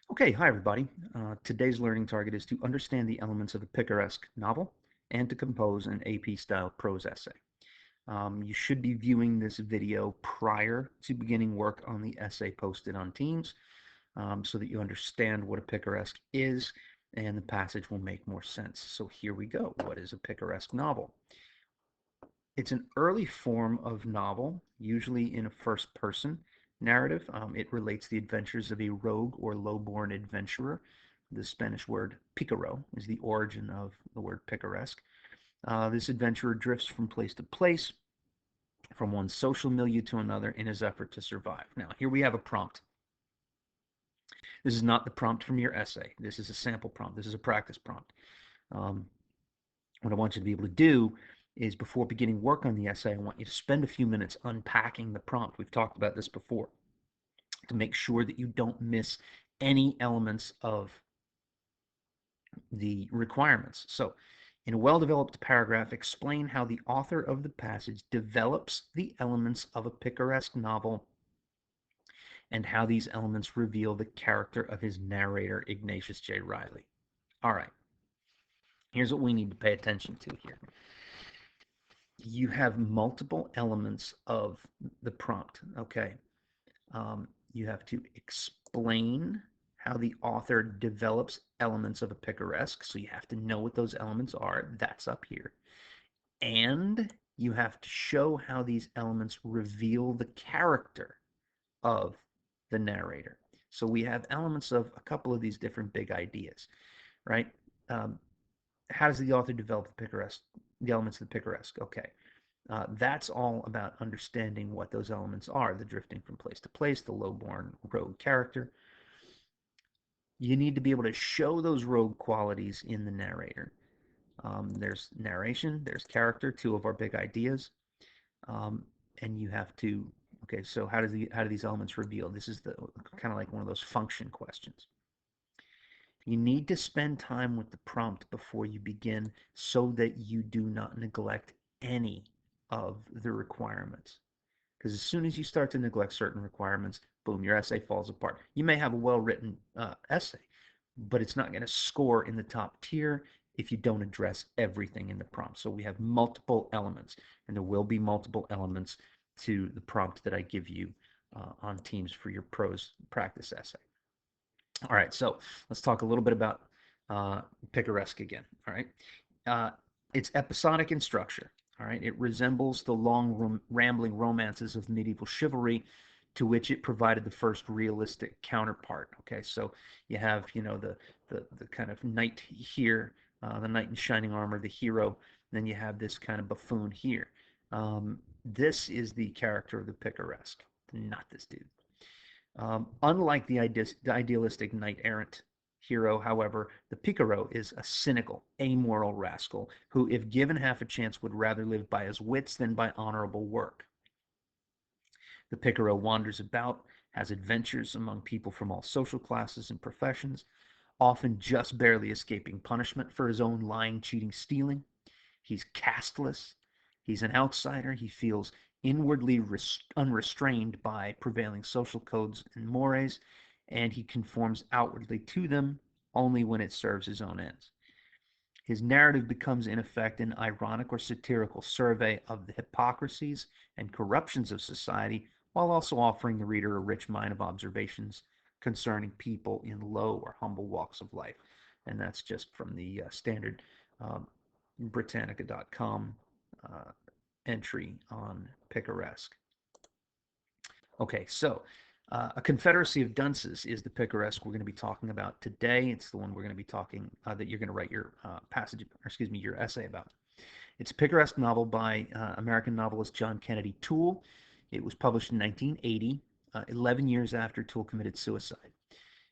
Okay, hi everybody. Today's learning target is to understand the elements of a picaresque novel and to compose an AP-style prose essay. You should be viewing this video prior to beginning work on the essay posted on Teams so that you understand what a picaresque is and the passage will make more sense. So here we go. What is a picaresque novel? It's an early form of novel, usually in a first-person narrative. It relates the adventures of a rogue or low-born adventurer. The Spanish word picaro is the origin of the word picaresque. This adventurer drifts from place to place, from one social milieu to another in his effort to survive. Now, here we have a prompt. This is not the prompt from your essay. This is a sample prompt. This is a practice prompt. Um, what I want you to be able to do is before beginning work on the essay, I want you to spend a few minutes unpacking the prompt. We've talked about this before to make sure that you don't miss any elements of the requirements. So, in a well-developed paragraph, explain how the author of the passage develops the elements of a picaresque novel and how these elements reveal the character of his narrator, Ignatius J. Riley. All right, here's what we need to pay attention to here. You have multiple elements of the prompt, okay? You have to explain how the author develops elements of a picaresque, so you have to know what those elements are. That's up here. And you have to show how these elements reveal the character of the narrator. So we have elements of a couple of these different big ideas, right? Um, how does the author develop the picaresque, the elements of the picaresque? Okay. That's all about understanding what those elements are, the drifting from place to place, the low-born rogue character. You need to be able to show those rogue qualities in the narrator. There's narration, there's character, two of our big ideas. Um, and you have to, okay, so how do these elements reveal? This is the kind of like one of those function questions. You need to spend time with the prompt before you begin so that you do not neglect any of the requirements. Because as soon as you start to neglect certain requirements, boom, your essay falls apart. You may have a well-written essay, but it's not going to score in the top tier if you don't address everything in the prompt. So we have multiple elements, and there will be multiple elements to the prompt that I give you on Teams for your prose practice essay. All right, so let's talk a little bit about picaresque again. All right, uh, it's episodic in structure. All right, it resembles the long, rambling romances of medieval chivalry, to which it provided the first realistic counterpart. Okay, so you have the kind of knight here, the knight in shining armor, the hero. Then you have this kind of buffoon here. This is the character of the picaresque, not this dude. Unlike the idealistic knight-errant hero, however, the Picaro is a cynical, amoral rascal who, if given half a chance, would rather live by his wits than by honorable work. The Picaro wanders about, has adventures among people from all social classes and professions, often just barely escaping punishment for his own lying, cheating, stealing. He's casteless. He's an outsider. He feels inwardly unrestrained by prevailing social codes and mores, and he conforms outwardly to them only when it serves his own ends. His narrative becomes, in effect, an ironic or satirical survey of the hypocrisies and corruptions of society, while also offering the reader a rich mine of observations concerning people in low or humble walks of life. And that's just from the standard um, Britannica.com entry on picaresque. Okay, so A Confederacy of Dunces is the picaresque we're going to be talking about today. It's the one we're going to be talking that you're going to write your passage, or excuse me, your essay about. It's a picaresque novel by American novelist John Kennedy Toole. It was published in 1980, 11 years after Toole committed suicide.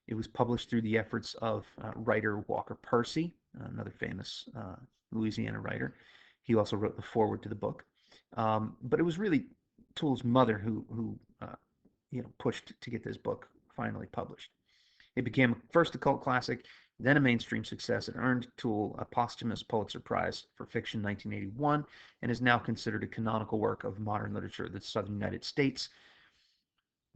It was published through the efforts of writer Walker Percy, another famous Louisiana writer. He also wrote the foreword to the book. But it was really Toole's mother who pushed to get this book finally published. It became first a cult classic, then a mainstream success. It earned Toole a posthumous Pulitzer Prize for Fiction in 1981 and is now considered a canonical work of modern literature of the southern United States.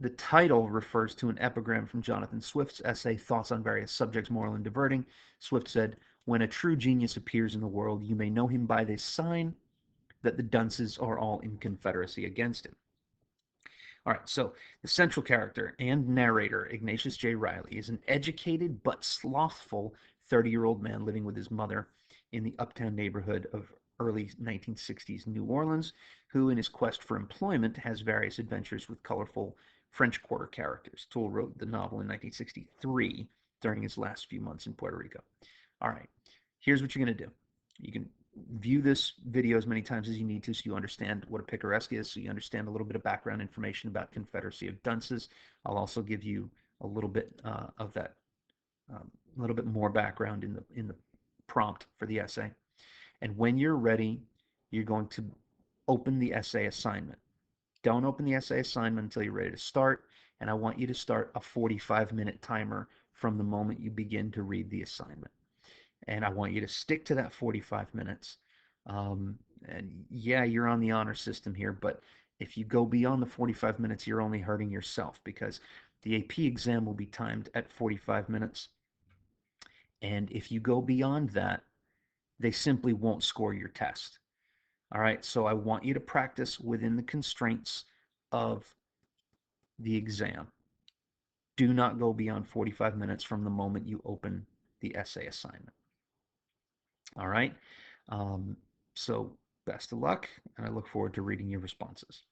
The title refers to an epigram from Jonathan Swift's essay, Thoughts on Various Subjects, Moral and Diverting. Swift said, "When a true genius appears in the world, you may know him by this sign that the dunces are all in confederacy against him." All right, so the central character and narrator, Ignatius J. Riley, is an educated but slothful 30-year-old man living with his mother in the uptown neighborhood of early 1960s New Orleans, who, in his quest for employment, has various adventures with colorful French Quarter characters. Toole wrote the novel in 1963 during his last few months in Puerto Rico. All right, here's what you're going to do. You can view this video as many times as you need to so you understand what a picaresque is, so you understand a little bit of background information about Confederacy of Dunces. I'll also give you a little bit of that, a little bit more background in the prompt for the essay. And when you're ready, you're going to open the essay assignment. Don't open the essay assignment until you're ready to start, and I want you to start a 45-minute timer from the moment you begin to read the assignment. And I want you to stick to that 45 minutes. And yeah, you're on the honor system here, but if you go beyond the 45 minutes, you're only hurting yourself, because the AP exam will be timed at 45 minutes. And if you go beyond that, they simply won't score your test. All right, so I want you to practice within the constraints of the exam. Do not go beyond 45 minutes from the moment you open the essay assignment. All right. Um, so best of luck, and I look forward to reading your responses.